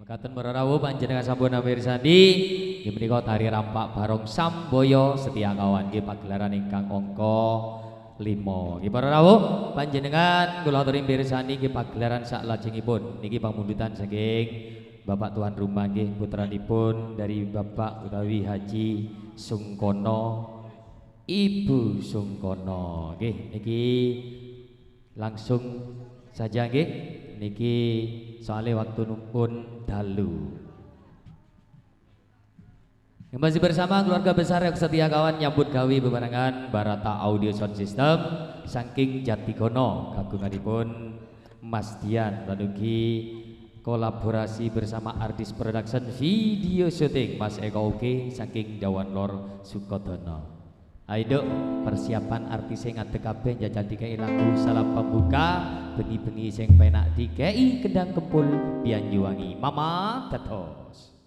Mekaten para rawuh panjenengan sampun mirsani inggih menika tari rampak barong Samboyo setia kawan nggih pagelaran ingkang angka 5. Nggih para rawuh panjenengan kula aturi mirsani nggih pagelaran saklajengipun niki pamundutan saking Bapak tuan rumah nggih putranipun dari Bapak utawi Haji Sungkono Ibu Sungkono nggih niki langsung saja nggih niki soalnya waktu numpun dalu. Yang masih bersama keluarga besar yang setia kawan nyambut gawe bebarengan Barata Audio Sound System saking Jatigono kagunganipun Mas Dian lalugi kolaborasi bersama artis production video syuting Mas Eko Uke saking Jawan Lor Sukodono. Ayo persiapan artis yang ngadeg kabeh jajal dikei lagu salam pembuka bengi-bengi sing penak dikei kendang kempul Banyuwangi Mama Tetos.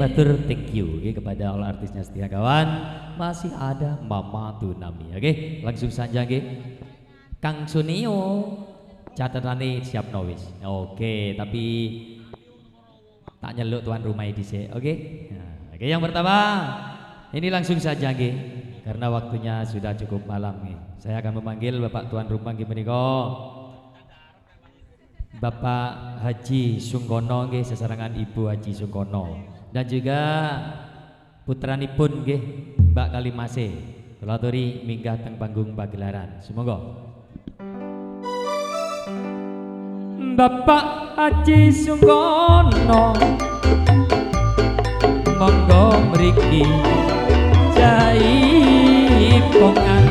Matur thank you kepada all artisnya setia kawan. Masih ada Mama Tunami. Oke, langsung saja Kang Sunio catatannya siap wis. Oke, tapi tak nyeluk tuan rumah dhisik. Oke. Nah, oke yang pertama ini langsung saja karena waktunya sudah cukup malam Saya akan memanggil Bapak tuan rumah menika Bapak Haji Sungkono sesarangan Ibu Haji Sungkono. Dan juga putranipun nggih Mbak Kalimase kula aturi minggah teng panggung pagelaran. Sumangga. Bapak Haji Sungkono monggo mriki jaipongan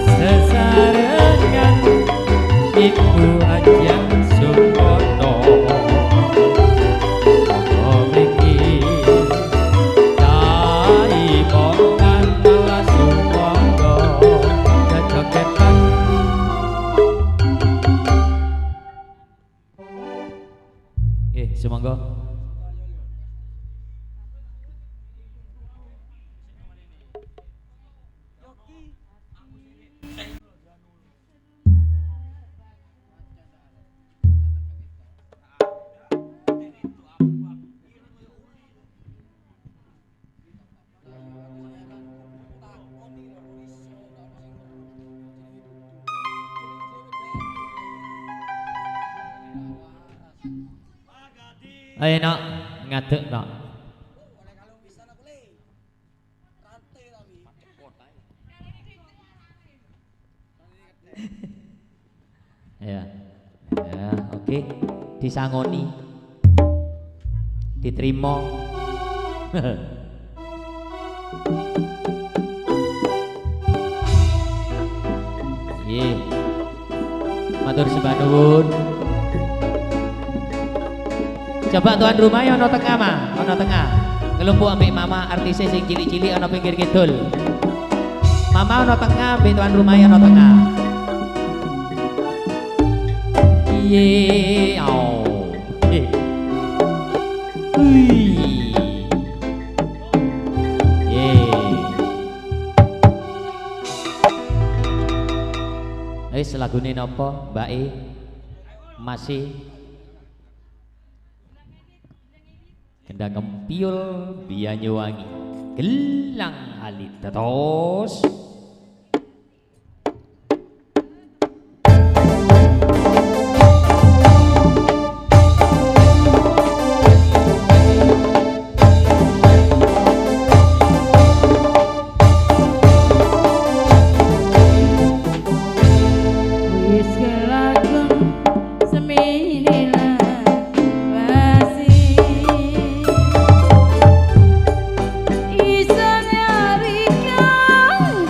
sesarengan Ibu Haji Sungkono monggo mriki jaipongan langsung monggo kecoketan. Semangga. Ayo nak ngadek nak. Ya, ya, oke, disangoni, diterima. Iya, matur sembah nuwun. Coba tuan rumah ya ono tengah mah, ono tengah. Ngelumpuk ambek mama artis sing cilik-cilik ono pinggir kidul. Mama ono tengah, ambek tuan rumah ya ono tengah. Iye, oh. Selagune napa, Mbak E? Masih Kendang Kempiul Banyuwangi Gelang Alit tetos. Isan nyari kang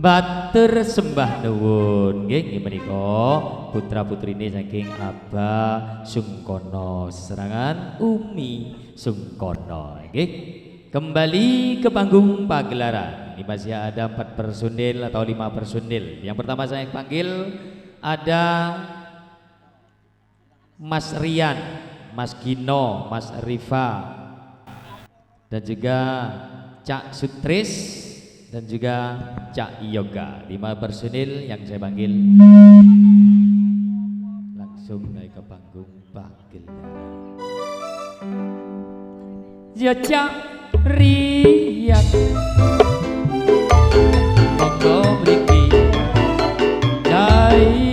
Batur sembah nuwun nggih nggih menika putra putrine saking Abah Sungkono serangan Umi Sungkono nggih. Kembali ke panggung pagelaran. Ini masih ada 4 personil atau 5 personil. Yang pertama saya panggil ada Mas Rian, Mas Gino, Mas Rifa, dan juga Cak Sutris, dan juga Cak Yoga. 5 personil yang saya panggil langsung naik ke panggung pagelaran. Ya Cak Rian monggo mriki jai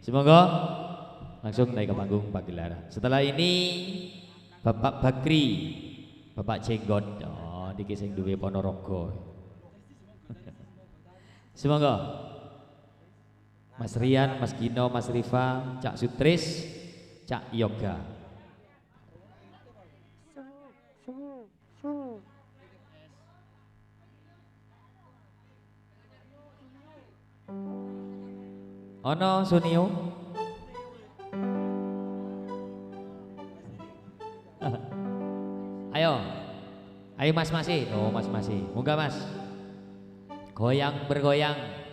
semoga langsung naik ke panggung pagelaran. Setelah ini Bapak Bakri, Bapak Jenggot, oh niki sing duwe Ponorogo. Semoga Mas Rian, Mas Gino, Mas Rifa, Cak Sutris, Cak Yoga. Ono Sunio. Ayo. Ayo Mas Masi. Oh Mas Masi. Moga Mas. Goyang bergoyang.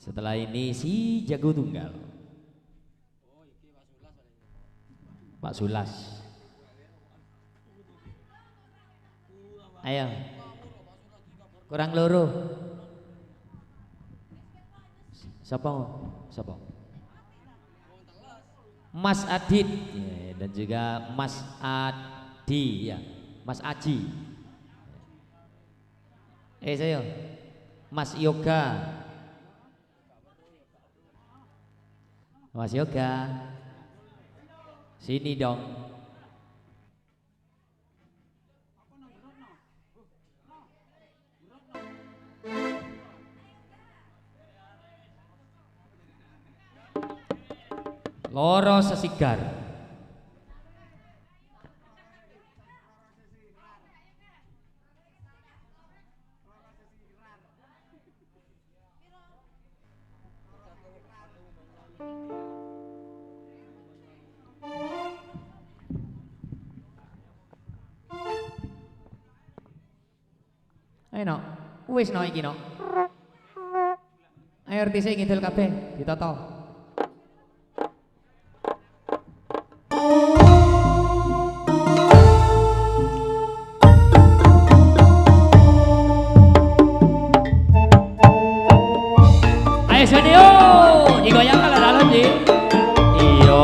Setelah ini si jago tunggal Pak Sulas. Ayo kurang loro. Siapa? Mas Adit ya, dan juga Mas Adi ya, Mas Aji. Saya Mas Yoga. Mas Yoga sini dong. Loro sesigar. Ayo no, wis no iki no. Ayo RTC ngidul kabeh, ditata. Ayo Sunio, digoyang kalau dalam sih. Iyo.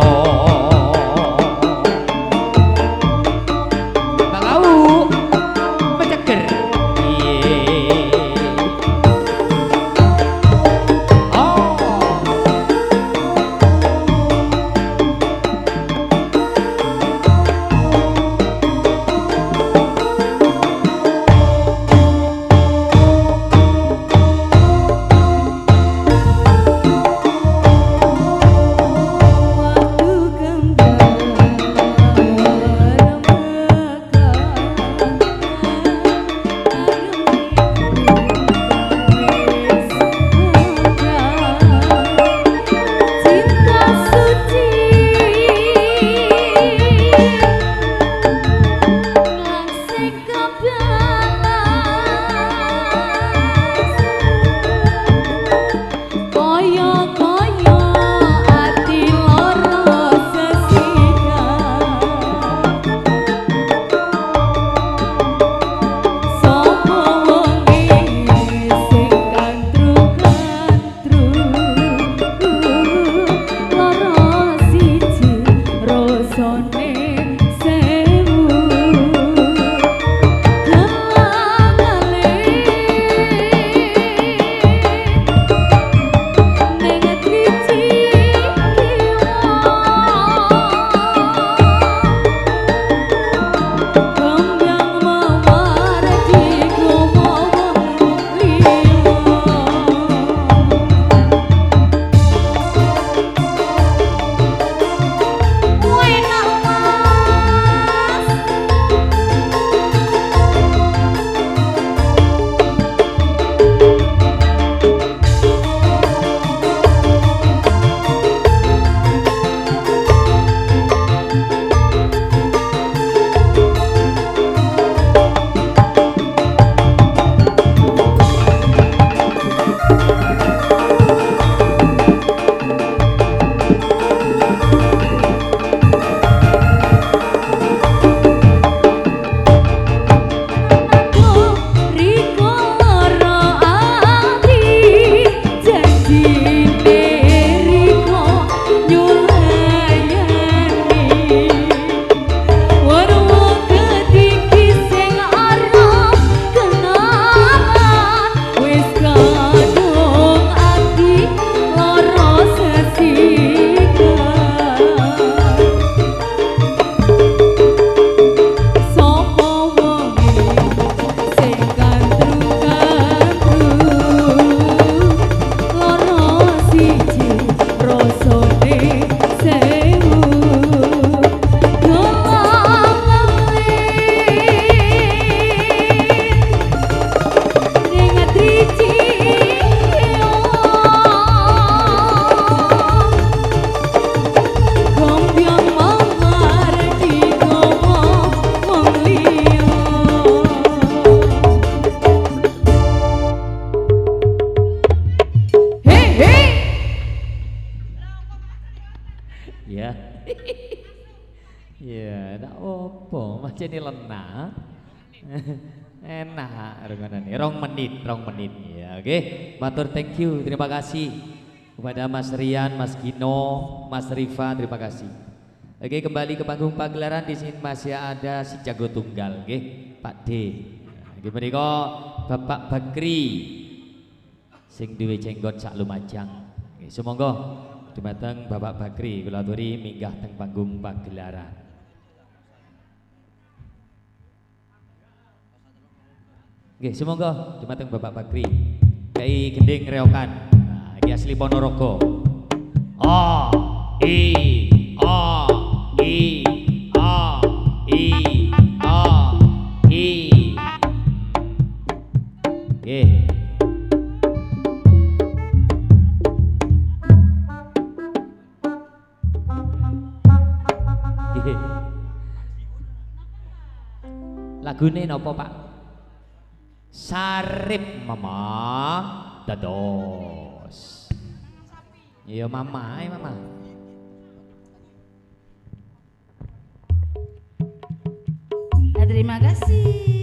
Ya. Ya, ndak opo, macam ini lena. Enak renganan ini, 2 menit ya. Oke, matur thank you, terima kasih kepada Mas Rian, Mas Gino, Mas Riva, terima kasih. Oke, kembali ke panggung pagelaran. Di sini masih ada si jago tunggal, oke, Pak D. Gimana kok Bapak Bakri, sing duwe jenggot sak lumajang. Oke, semoga dumateng Bapak Bakri kula aturi minggah teng panggung pagelaran. Oke, semoga dumateng Bapak Bakri kai gending reokan. Nah, iki asli Ponorogo. A I A I A I A I. Nggih. Nggih. Lagune napa, Pak? Sarip mama dados. Iya mama, mama. Terima kasih.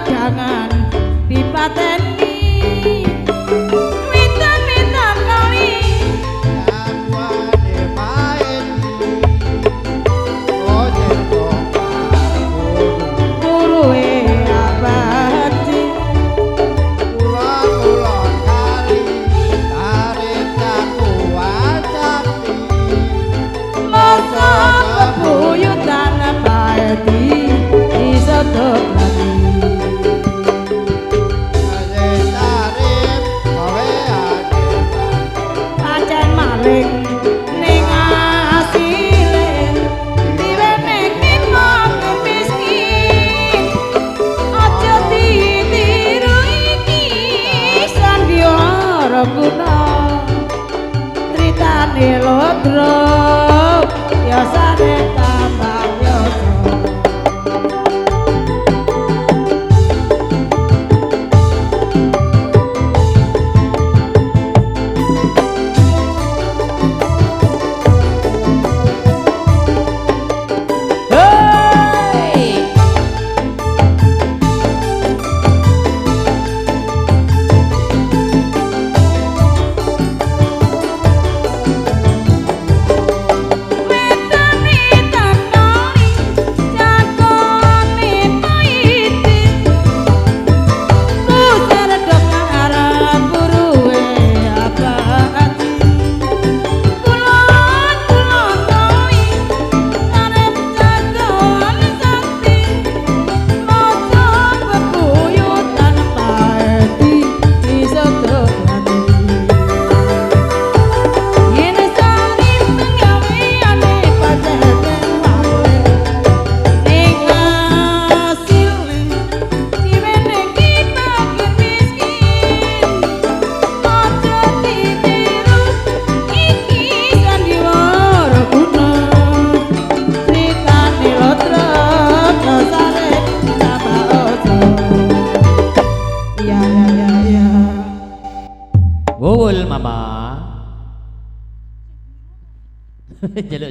Jangan dipateni witan-witan kali akuane main ojo guruwe abadi ulang-ulang kali tarik aku wajati masa bebuyutan baedi isotok lagi ning asile diwenek wong miskin aja ditiru iki sandiwara guna tritane lodro ya sare tambah yoso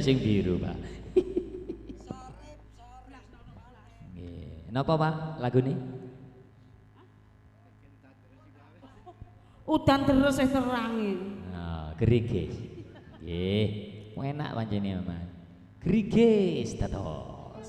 Aja sing biru, Pak. Nggih. Napa, Pak, lagune? Udan terus terangi. Nah, gerigis. Nggih, enak pancene, Mas. Gerigis dados.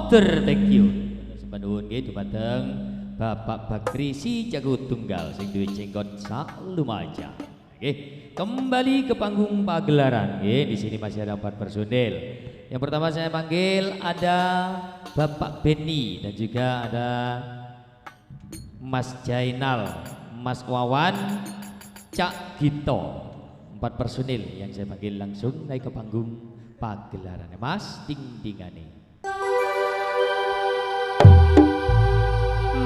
Matur, thank you. Sampeyan nuwun nggih dumateng Bapak Bakri si Jago Tunggal sing duwe jenggot sak lumaja. Nggih, kembali ke panggung pagelaran. Nggih, di sini masih ada 4 personil. Yang pertama saya panggil ada Bapak Beni dan juga ada Mas Jainal, Mas Wawan, Cak Gito. 4 personil yang saya panggil langsung naik ke panggung pagelaran. Mas, ding-dingane.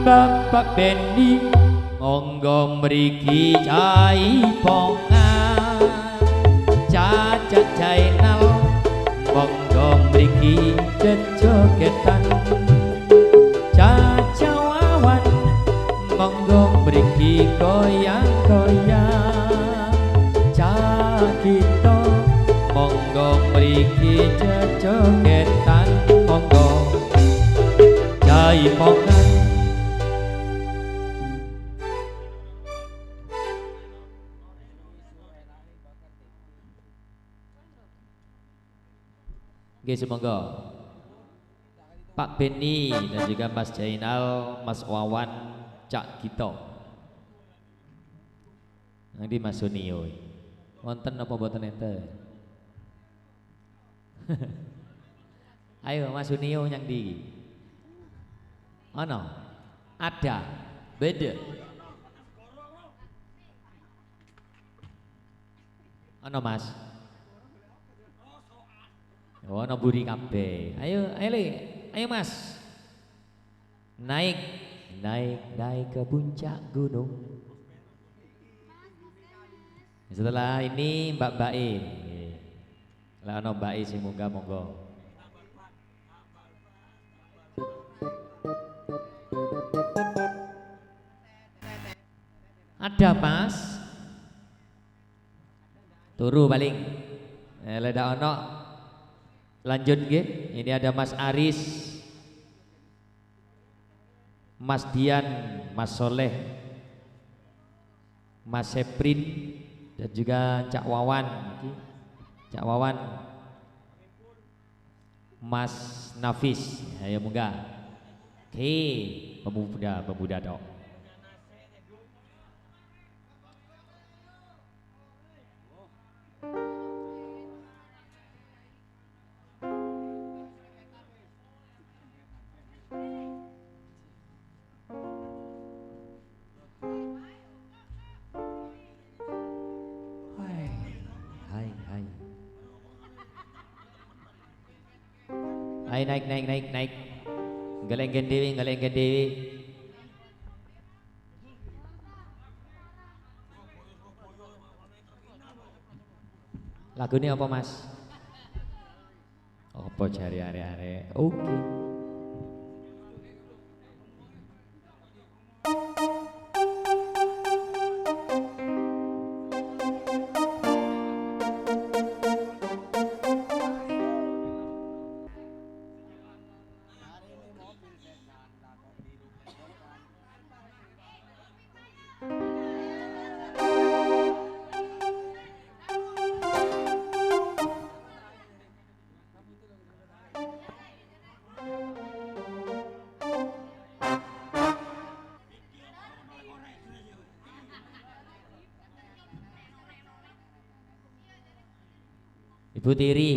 Bapak Beni monggo mriki jaipongan, Cacat Jainal monggo mriki jejogetan, Caca Wawan monggo mriki goyang-goyang, Cagito monggo mriki jejogetan, monggo jaipongan Nggih semoga Pak Beni dan juga Mas Jainal, Mas Wawan, Cak Gito. Nanti Mas Sunio. Wonten apa mboten enten? Ayo Mas Sunio yang di. Ono. Ada. Beda. Ono Mas. Ono buri kabeh. Ayo, ayo Le. Ayo Mas. Naik ke puncak gunung. Setelah ini Mbak Bae. Lah ono Bae sing munggah monggo. Ada Mas. Turu paling. Leda ono. Lanjut nggih. Ini ada Mas Aris, Mas Dian, Mas Soleh, Mas Seprin dan juga Cak Wawan. Cak Wawan, Mas Nafis. Ayo munggah. Oke, pemuda dok. Hai naik. Galenggen dewi. Lagu ini apa Mas? Apa cari are-are? Oke. Ibu Tiri.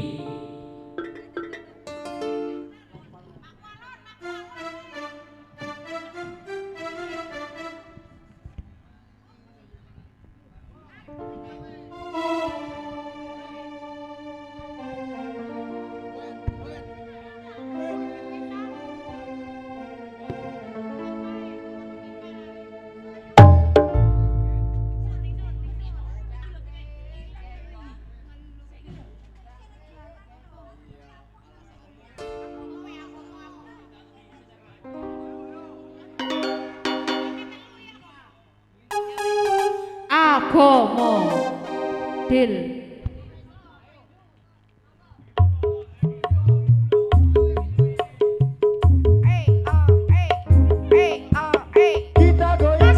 Agomo Dil. Kita goyang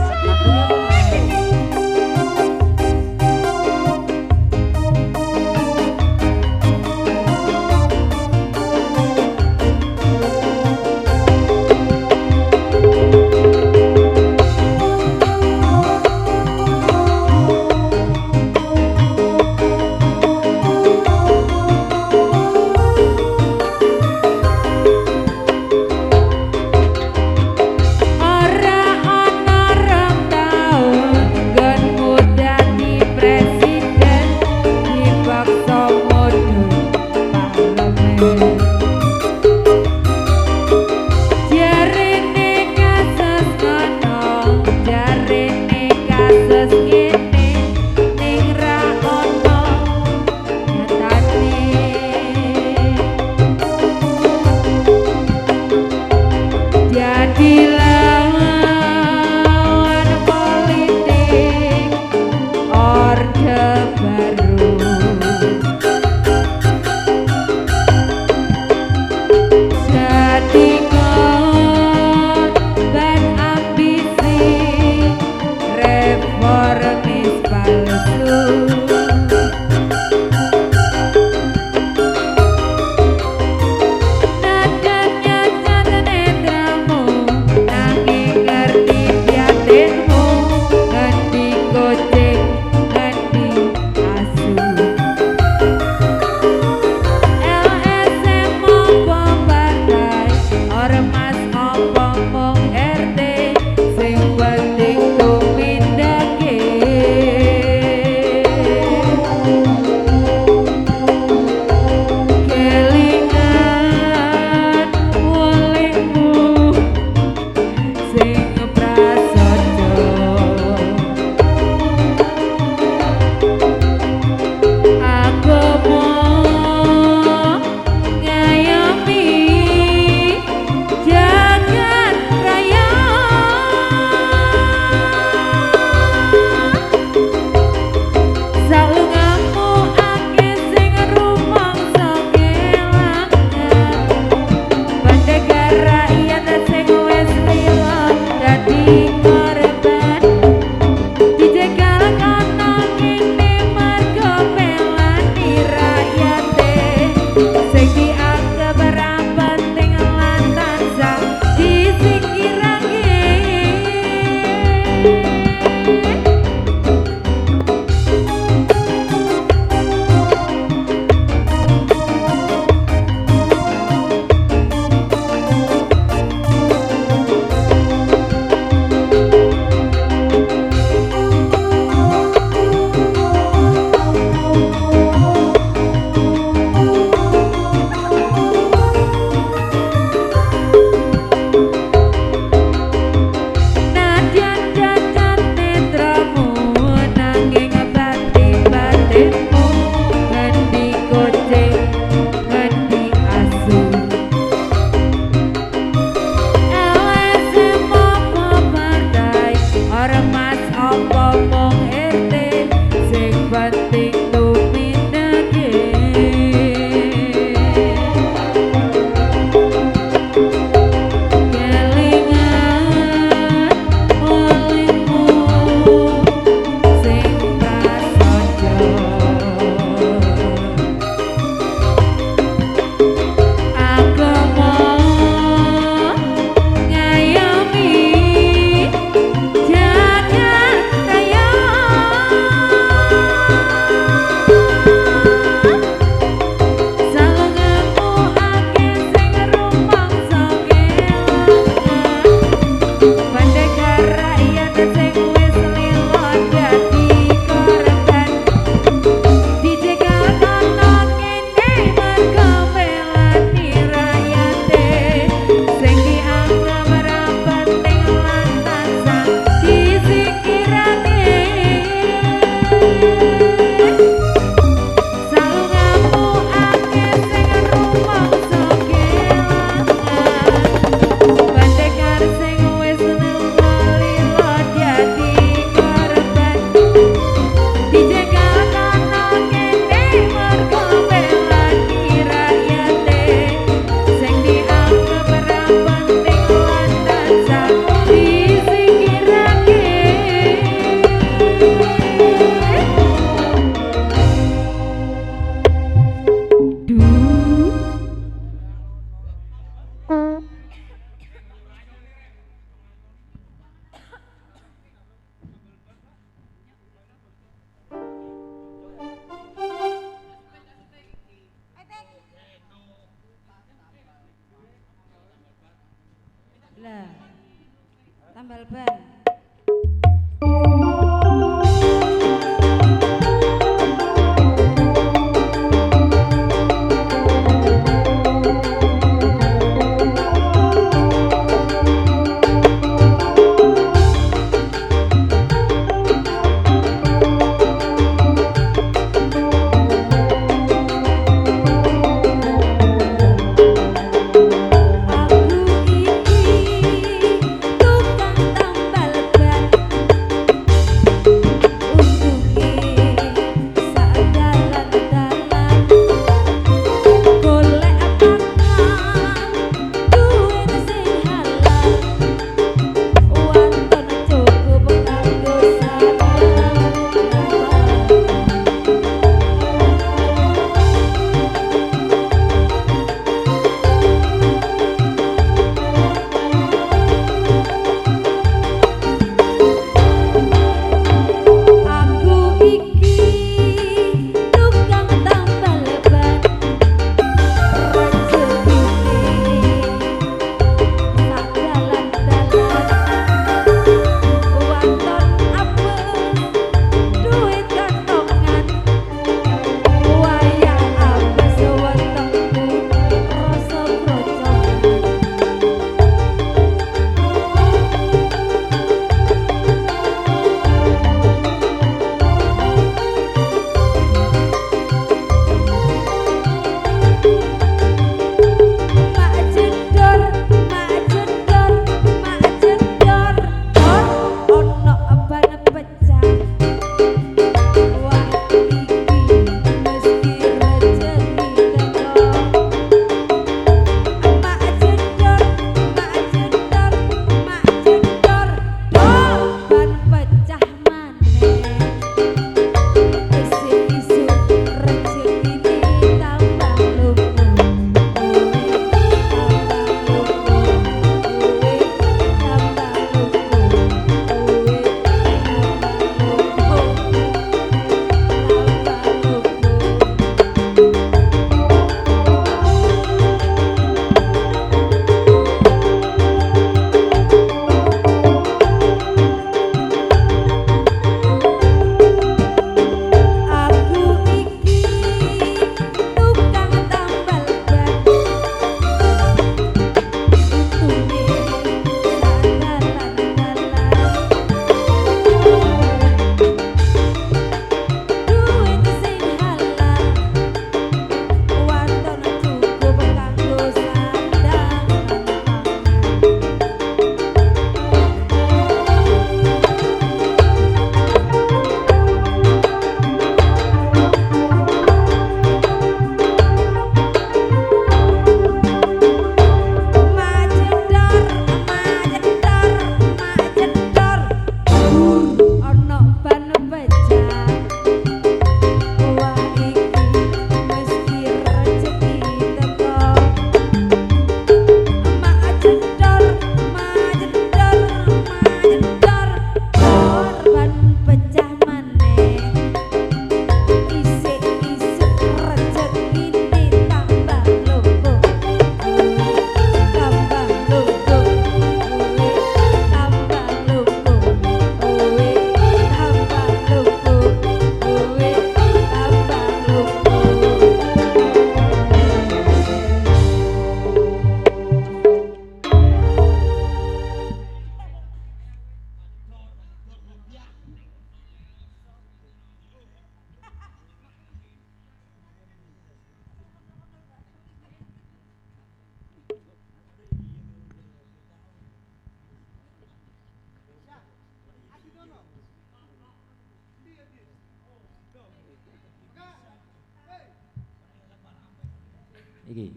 Iki.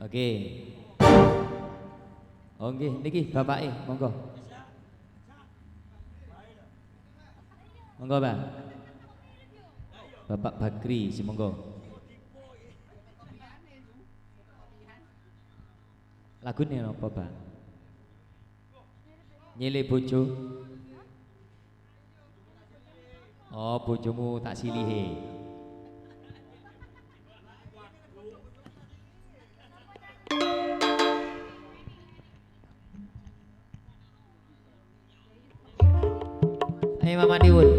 Oke. Oh nggih, niki bapake, monggo. Monggo, Bang. Bapak Bakri, si monggo. Lagune apa, Bang? Nyilih bojo. Oh, bojomu tak silihe. Ayo Mama Diwul.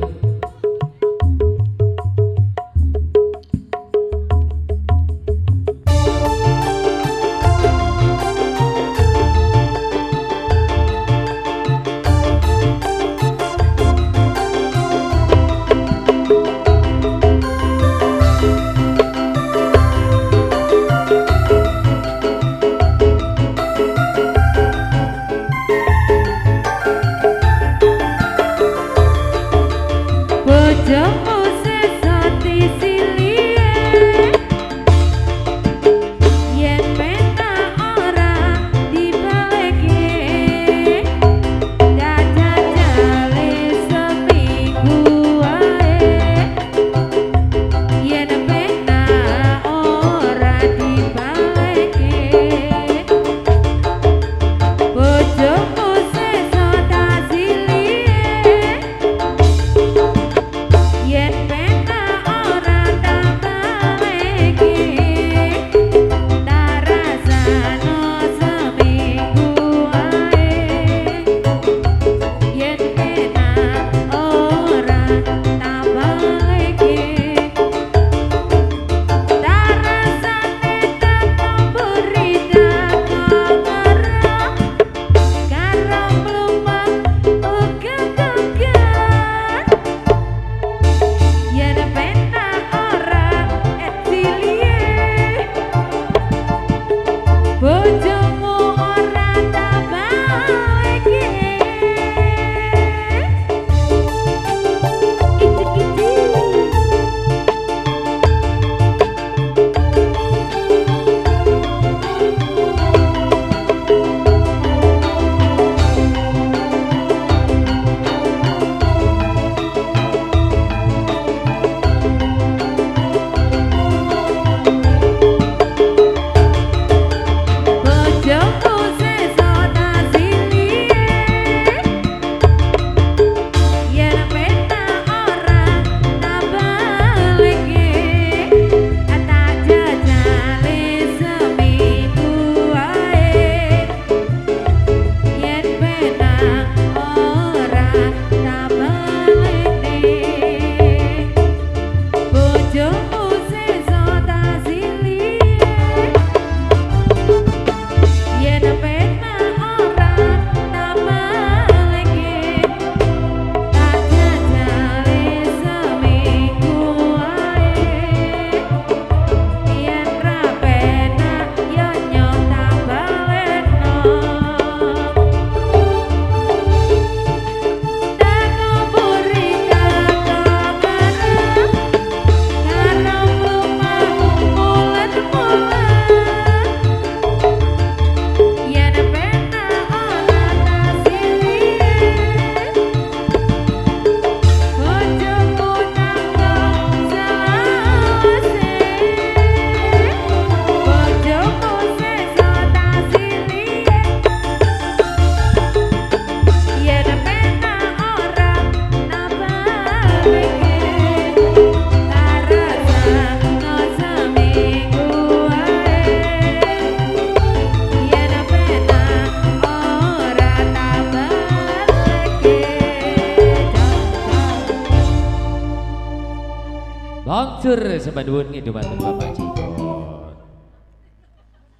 Langsur sembah nuwun ngidhumaken Bapak Cikot.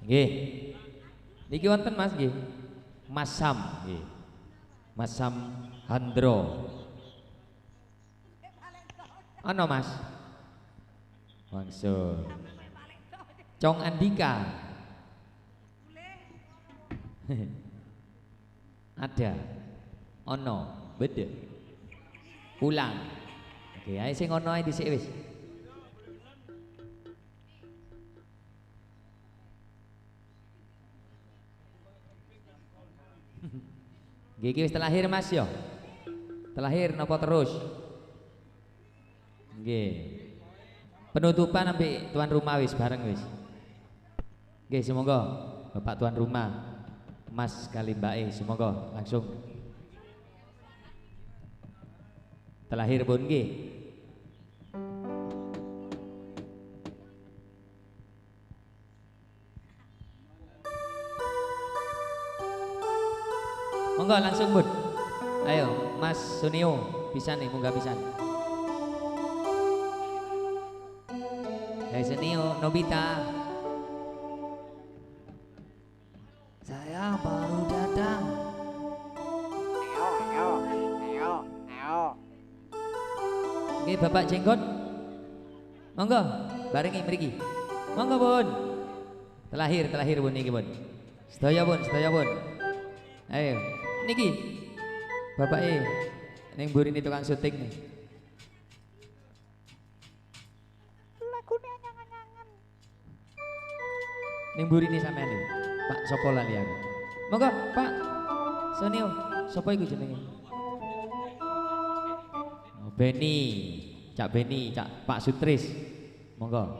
Nggih. Niki wonten Mas nggih. Mas Sam nggih. Mas Sam Handro. Ana Mas. Langsung. Cong Andika. Ada. Ono, beda. Ulang. Oke, ayo sing ngono ae dhisik wis. Gigi wis terlahir Mas yo. Terlahir napa terus? Nggih. Penutupan ambek tuan rumah wis bareng wis. Nggih, semoga Bapak tuan rumah Mas kali Mbak semoga langsung terlahir pun nggih. Monggo langsung bun. Ayo Mas Sunio pisan nih munggah pisan. Hai Sunio, Nobita. Saya baru datang. Oke Bapak Jenggot. Monggo barengi mriki. Monggo Bun. Terlahir Bun niki Bun. Sedaya Bun. Ayo niki Bapak ning mburine tukang syuting nih. Lagune anyang-anyangan. Ning mburine sampean lho. Pak sapa lali aku. Monggo Pak Sonio, sapa iku jenenge? Oh, Beni, Cak Pak Sutris. Monggo.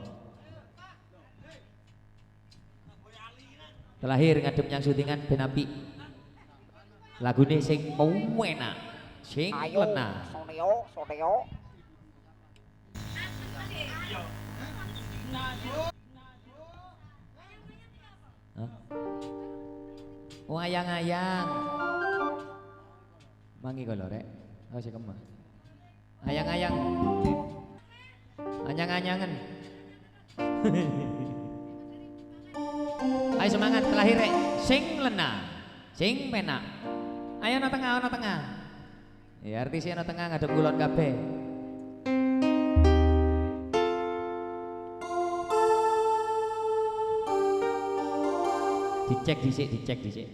Terlahir ngadep nyang syutingan ben apik. Lagune sing enak, sing lena. Sonio. Oh ayang-ayang. Mangi kalau rek. Oh si kemah. Ayang-ayang. Anyang-anyangan. Ayo semangat terlahir rek. Sing lena, sing penak. Ayo ana tengah. Ya artisnya ana tengah ngadep kulon kabeh. Dicek dhisik.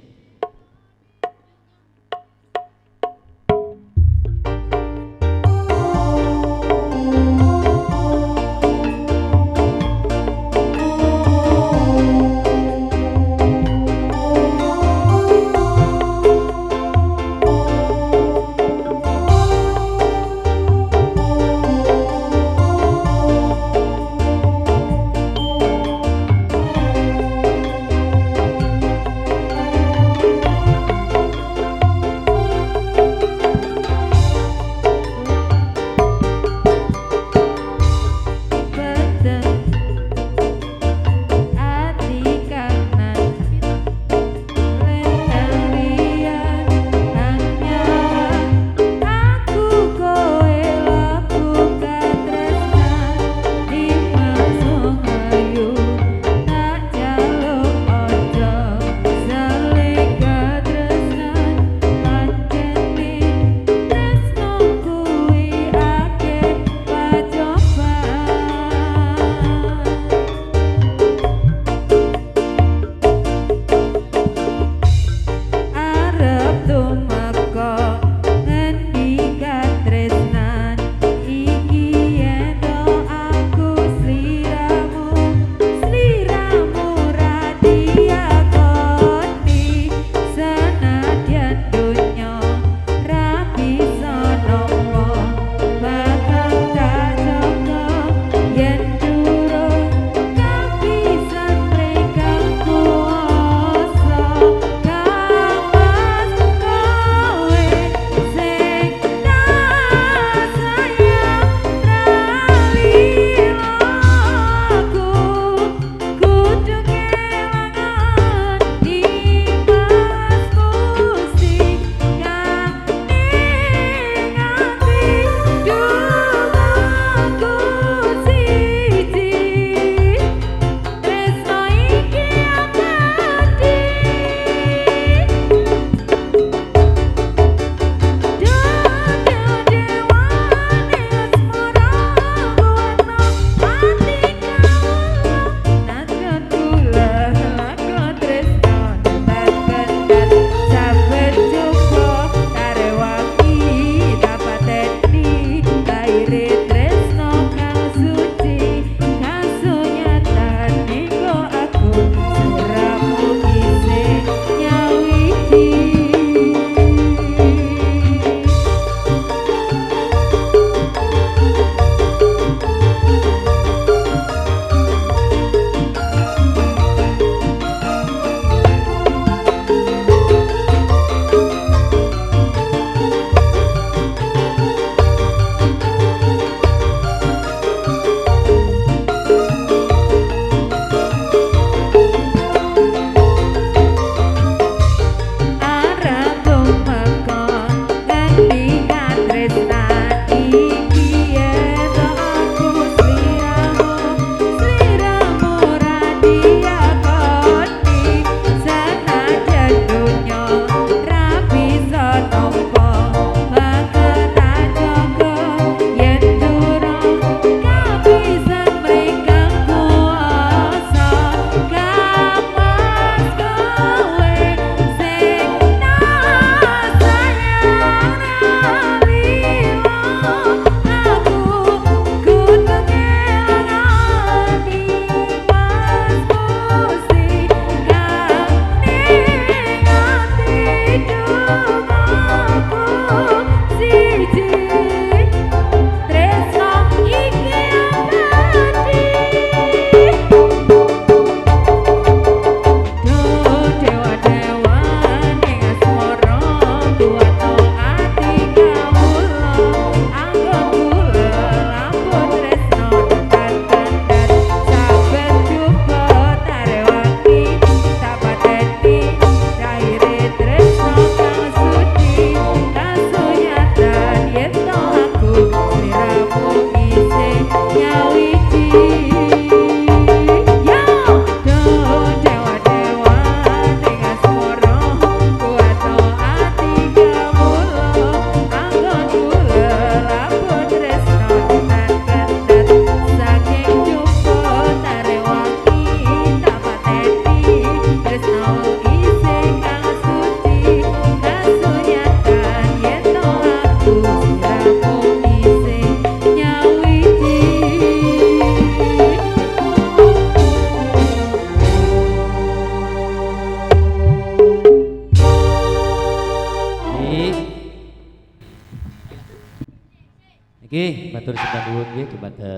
Oke, matur sembah nuwun nggih kepada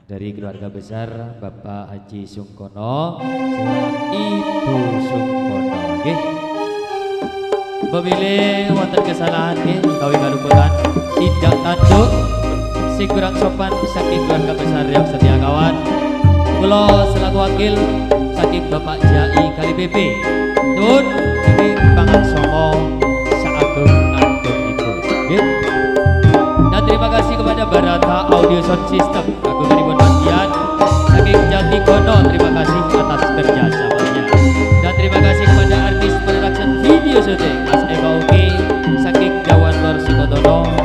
dari keluarga besar Bapak Haji Sungkono serta Ibu Sungkono nggih. Pemilih wonten kesalahan nggih utawi kaluputan tindak tanduk sing kurang sopan saking keluarga besar yang setia kawan. Kula selaku wakil saking Bapak Jai Kali BP. Nuwun iki pangan songo saageng-agengipun nggih. Dan terima kasih kepada Barata Audio Sound System agunganipun bagian saking Jatigono, terima kasih atas kerjasamanya. Dan terima kasih kepada artis production video syuting Mas Eva Uki saking Jawan Lor Sukodono.